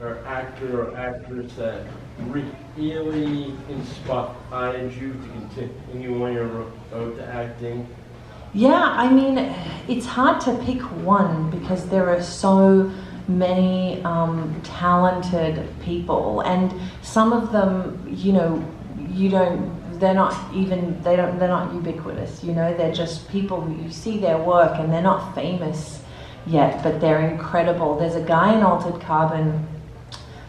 or actor or actress that really inspired you to continue on your road to acting? Yeah, I mean, it's hard to pick one because there are so many talented people, and some of them, you know, they're not ubiquitous, you know, they're just people who you see their work and they're not famous yet, but they're incredible. There's a guy in Altered Carbon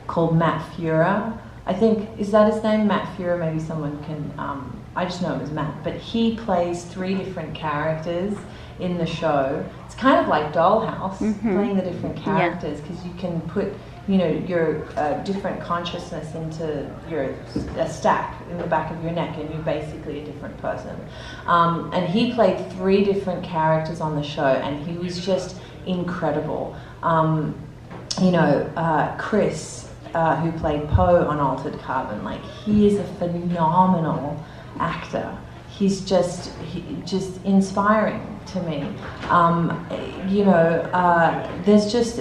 called Matt Fura. I think, is that his name? Matt Fura, maybe someone can, I just know him as Matt, but he plays 3 different characters in the show. It's kind of like Dollhouse, playing the different characters, because you can put, you know, your different consciousness into a stack in the back of your neck, and you're basically a different person. And he played 3 different characters on the show, and he was just incredible. You know, Chris, who played Poe on Altered Carbon, like, he is a phenomenal actor. He's just inspiring to me. You know, there's just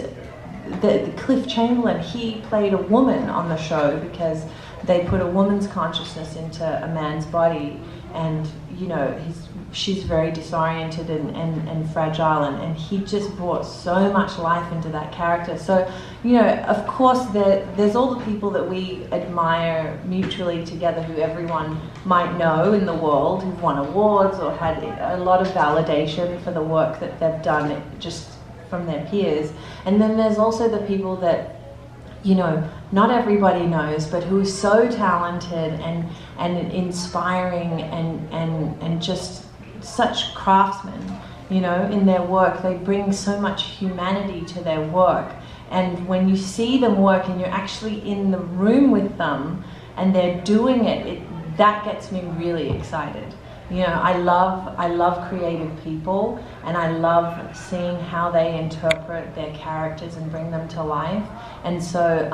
the Cliff Chamberlain. He played a woman on the show because they put a woman's consciousness into a man's body, and you know, she's very disoriented and fragile, and he just brought so much life into that character. So, you know, of course there's all the people that we admire mutually together, who everyone might know in the world, who've won awards or had a lot of validation for the work that they've done just from their peers. And then there's also the people that, you know, not everybody knows, but who are so talented and inspiring and just such craftsmen, you know, in their work. They bring so much humanity to their work. And when you see them work and you're actually in the room with them and they're doing it, that gets me really excited. You know, I love creative people, and I love seeing how they interpret their characters and bring them to life. And so,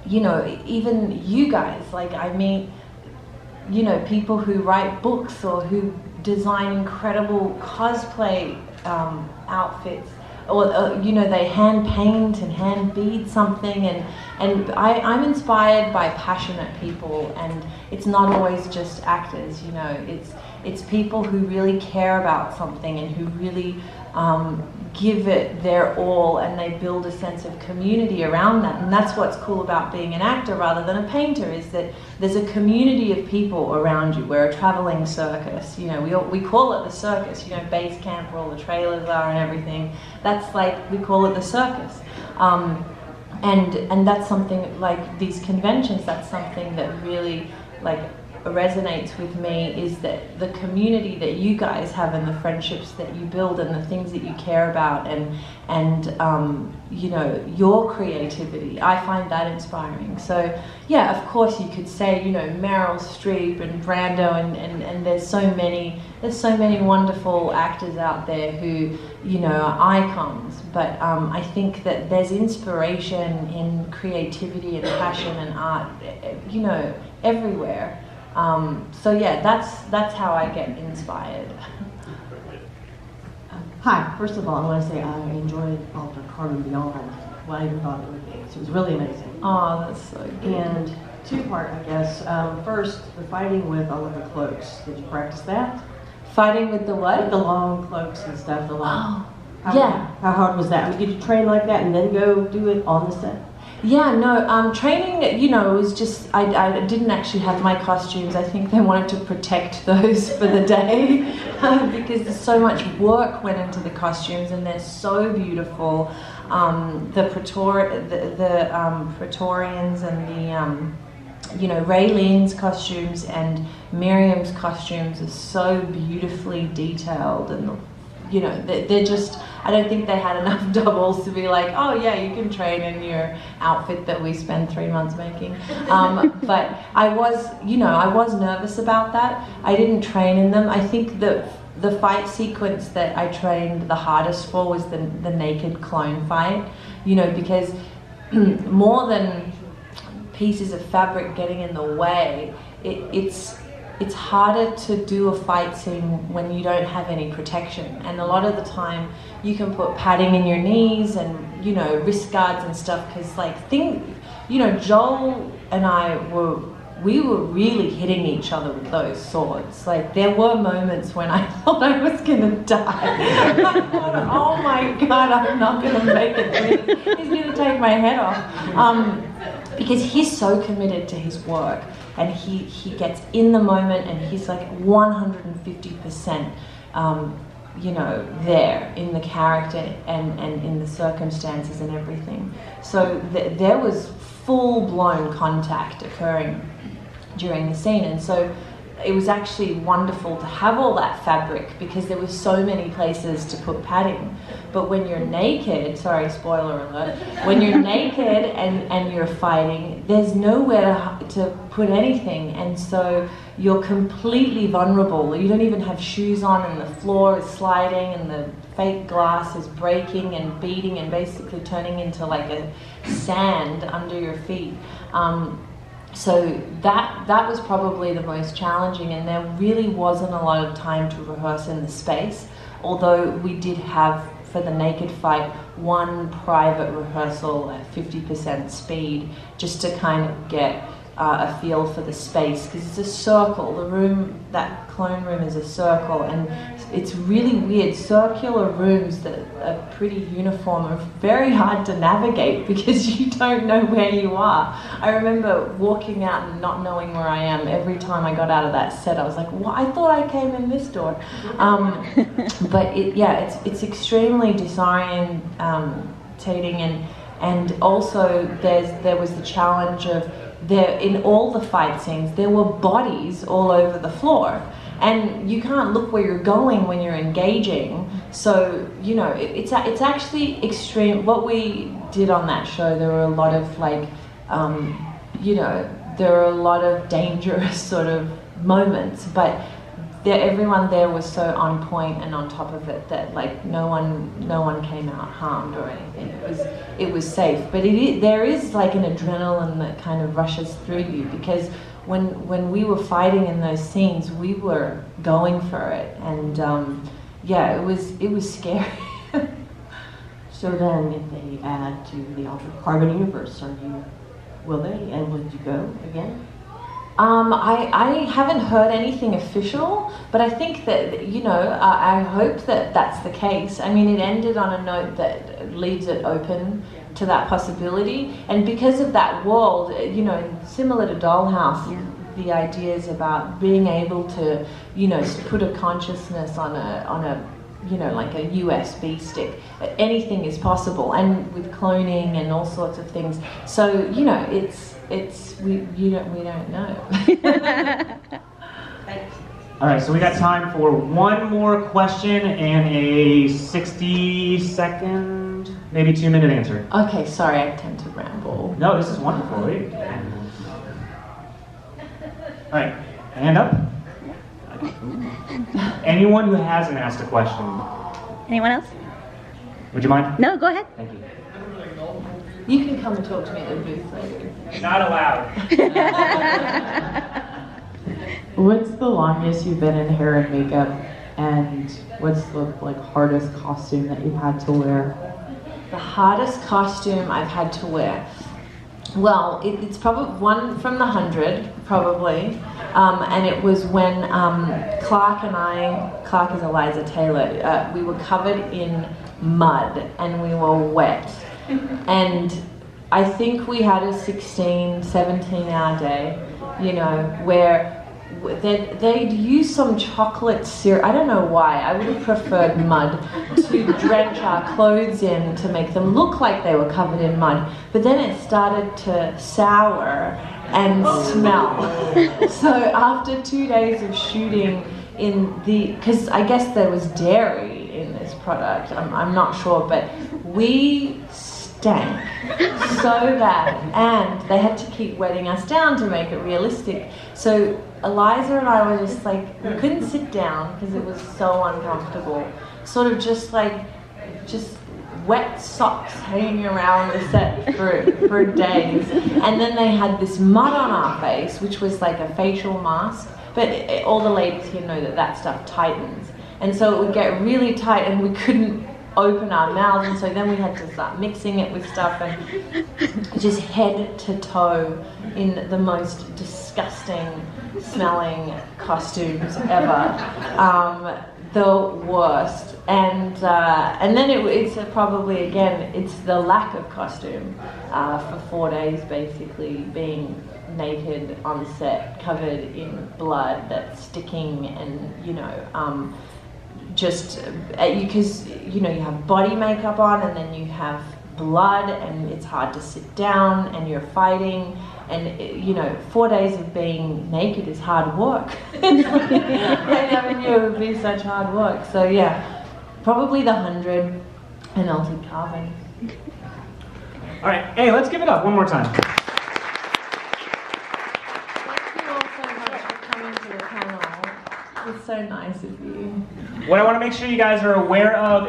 you know, even you guys, like, I meet, you know, people who write books or who design incredible cosplay outfits, or you know, they hand paint and hand bead something, and I'm inspired by passionate people, and it's not always just actors, you know, it's people who really care about something and who really give it their all, and they build a sense of community around that. And that's what's cool about being an actor rather than a painter, is that there's a community of people around you. We're a traveling circus, you know, we call it the circus, you know, base camp where all the trailers are and everything. That's like, we call it the circus. And that's something, like these conventions, that's something that really, like, resonates with me, is that the community that you guys have and the friendships that you build and the things that you care about, and you know, your creativity. I find that inspiring. So yeah, of course you could say, you know, Meryl Streep and Brando, and there's so many wonderful actors out there who, you know, are icons. But I think that there's inspiration in creativity and passion and art, you know, everywhere. So yeah, that's how I get inspired. Hi, first of all, I want to say I enjoyed Altered Carbon beyond what I even thought it would be. So it was really amazing. Oh, that's so good. And 2-part, I guess. First, the fighting with all of the cloaks. Did you practice that? Fighting with the what? With the long cloaks and stuff. The long. Yeah. How hard was that? I mean, did you train like that and then go do it on the set? Yeah, no, training, you know, it was just, I didn't actually have my costumes. I think they wanted to protect those for the day because there's so much work went into the costumes, and they're so beautiful. The Praetorians and the, you know, Raylene's costumes and Miriam's costumes are so beautifully detailed, and you know, they're just, I don't think they had enough doubles to be like, oh yeah, you can train in your outfit that we spent 3 months making. But I was, you know, I was nervous about that. I didn't train in them. I think the fight sequence that I trained the hardest for was the naked clone fight, you know, because more than pieces of fabric getting in the way, it's harder to do a fight scene when you don't have any protection. And a lot of the time you can put padding in your knees and, you know, wrist guards and stuff, because like you know, Joel and we were really hitting each other with those swords. Like, there were moments when I thought I was gonna die. I thought, oh my God, I'm not gonna make it through this. He's gonna take my head off. Because he's so committed to his work, and he gets in the moment, and he's like 150%, you know, there in the character and in the circumstances and everything. So there was full-blown contact occurring during the scene, and so it was actually wonderful to have all that fabric, because there were so many places to put padding. But when you're naked, sorry, spoiler alert, when you're naked and you're fighting, there's nowhere to put anything, and so you're completely vulnerable. You don't even have shoes on, and the floor is sliding, and the fake glass is breaking and beating and basically turning into like a sand under your feet. So that was probably the most challenging, and there really wasn't a lot of time to rehearse in the space, although we did have, for the naked fight, one private rehearsal at 50% speed, just to kind of get a feel for the space, because it's a circle. The room, that clone room, is a circle, and it's really weird. Circular rooms that are pretty uniform are very hard to navigate because you don't know where you are. I remember walking out and not knowing where I am. Every time I got out of that set, I was like, "Well, I thought I came in this door." But it's extremely disorientating, and also there was the challenge of, in all the fight scenes, there were bodies all over the floor, and you can't look where you're going when you're engaging. So, you know, it's actually extreme. What we did on that show, there were a lot of like, you know, there were a lot of dangerous sort of moments, but everyone there was so on point and on top of it that like no one came out harmed or anything. It was safe, but there is like an adrenaline that kind of rushes through you, because when we were fighting in those scenes, we were going for it, and it was scary. So then, if they add to the Altered Carbon universe, will they, and would you go again? I haven't heard anything official, but I think that, you know, I hope that that's the case. I mean, it ended on a note that leaves it open to that possibility, and because of that world, you know, similar to Dollhouse, the ideas about being able to, you know, put a consciousness on a you know, like a USB stick. Anything is possible, and with cloning and all sorts of things. So, you know, we don't know. All right, so we got time for one more question and a 60-second, maybe 2-minute answer. Okay, sorry, I tend to ramble. No, this is wonderful. All right, hand up. Anyone who hasn't asked a question. Anyone else? Would you mind? No, go ahead. Thank you. You can come and talk to me at the booth later. Not allowed. What's the longest you've been in hair and makeup, and what's the hardest costume that you've had to wear? The hardest costume I've had to wear. Well, it's probably one from the 100, probably, and it was when Clark is Eliza Taylor, we were covered in mud and we were wet, and I think we had a 17-hour day, you know, where they'd use some chocolate syrup. I don't know why. I would have preferred mud to drench our clothes in to make them look like they were covered in mud. But then it started to sour and smell. So after 2 days of shooting because I guess there was dairy in this product, I'm not sure, but we stank so bad, and they had to keep wetting us down to make it realistic. So Eliza and I were just like, we couldn't sit down because it was so uncomfortable. Sort of just wet socks hanging around the set for days. And then they had this mud on our face, which was like a facial mask, But all the ladies here know that stuff tightens. And so it would get really tight and we couldn't open our mouths, and so then we had to start mixing it with stuff, and just head to toe in the most disgusting smelling costumes ever. The worst. And then it's probably, again, it's the lack of costume for 4 days, basically being naked on set, covered in blood that's sticking, and just because you have body makeup on, and then you have blood, and it's hard to sit down, and you're fighting, and 4 days of being naked is hard work. I never knew it would be such hard work. So yeah, probably the 100 penalty carving. All right, hey, let's give it up one more time. Thank you all so much for coming to the panel. It's so nice of you. What I want to make sure you guys are aware of